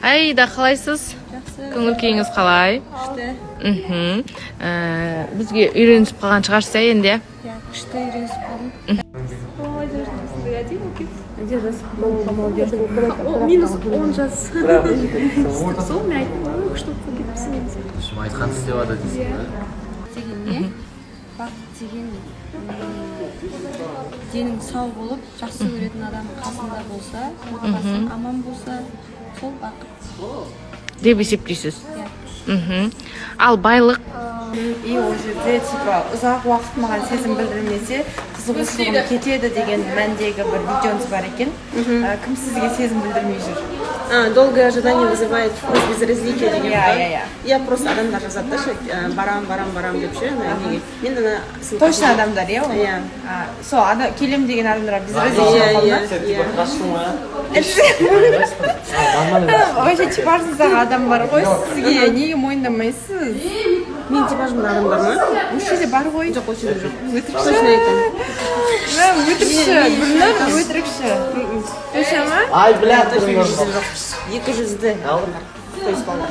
Айда, қалайсыз? Көңіл күйіңіз қалай? Күшті. Бізге үйренісіп қалған шығарсыз енді? Иә, күшті үйренісіп қалдым. Минус 10 жас. Сол мен айттым, күшті оқып кетіпсің. Айтқансыз деп ады дейсің бе? Деген не? Бақыт деген денің сау болып, жақсы көретін адам қасында болса, отбасың аман болса, сол бақыт. Деп есептейсіз? Ал байлық? И ол жерде типа ұзақ уақыт маған сезім білдірмесе қызығушылығым кетеді деген мәндегі бір видеоңыз бар екен. Кім сізге сезім білдірмей жүр? Долгое ожидание вызывает вкус безразличия деген Иә. Я просто адамдар жазады да ше, барам деп ше, неге. Мен ана Точно адамдар, иә ол? Иә. Сол келем деген адамдар безразличие қалды. Вообще типажыңыздағы адам бар ғой, сізге неге мойындамайсыз? Мен типажымда адамдар ма? Осы жерде бар ғой. Жоқ, осы жерде жоқ. Өтірікші. Точно айтамын. Өтірікші, Гүлнұр өтірікші. Точно ма? Ай, бля, Точно жүзді жоқ. 200-ді алдыңдар. Көз балдар.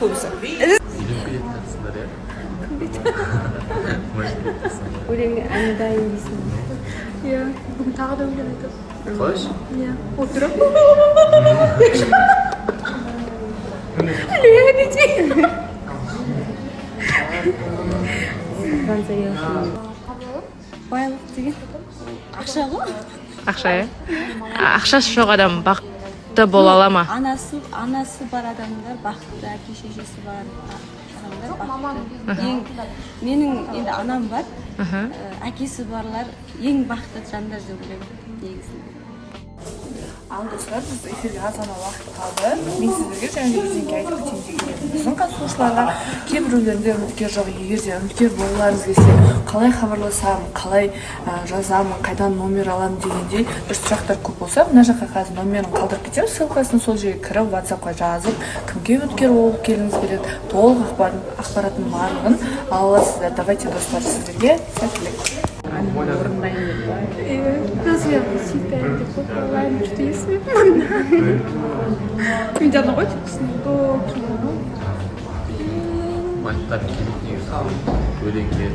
Көбісі. Үйленіп кететін жатсыңдар, иә? Өлеңге әне дайын дейсің. Иә, бүгін тағы да өлең айтып. Қойш? Иә, отырып. Байлық деген ақша ғой. Ақша, иә? Ақшасы жоқ адам бақытты бола ала ма? Анасы бар адамдар бақытты, әке шешесі бар адамдар бақытты. Менің енді анам бар, әкесі барлар ең бақытты жандар деп ойлаймын негізінде. Ал достар, біз эфирге аз ғана уақыт қалды. Мен сіздерге жаңа кезеңге айтып өтейін деген едім. Біздің қатысушыларға кейбіреулерде үміткер жоқ, егер де үміткер болғыларыңыз келсе, қалай хабарласамын, қалай жазамын, қайдан номер аламын дегендей бір сұрақтар көп болса, мына жаққа қазір номерін қалдырып кетемін, ссылкасын сол жерге кіріп, WhatsApp-қа жазып, кімге үміткер болып келгіңіз келеді, толық ақпараттың барлығын ала аласыздар. Давайте, достар, сіздерге сәттілік. Разве сүйікті деп ойлаймын, күшті есіме. Медиана ғой тіпсін. Мальттар келіп негізі өлеңге.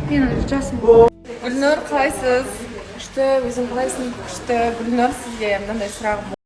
Мен жасым. Гүлнұр, қалайсыз? Күшті, өзің қалайсың? Күшті. Гүлнұр, сізге мынандай сұрағым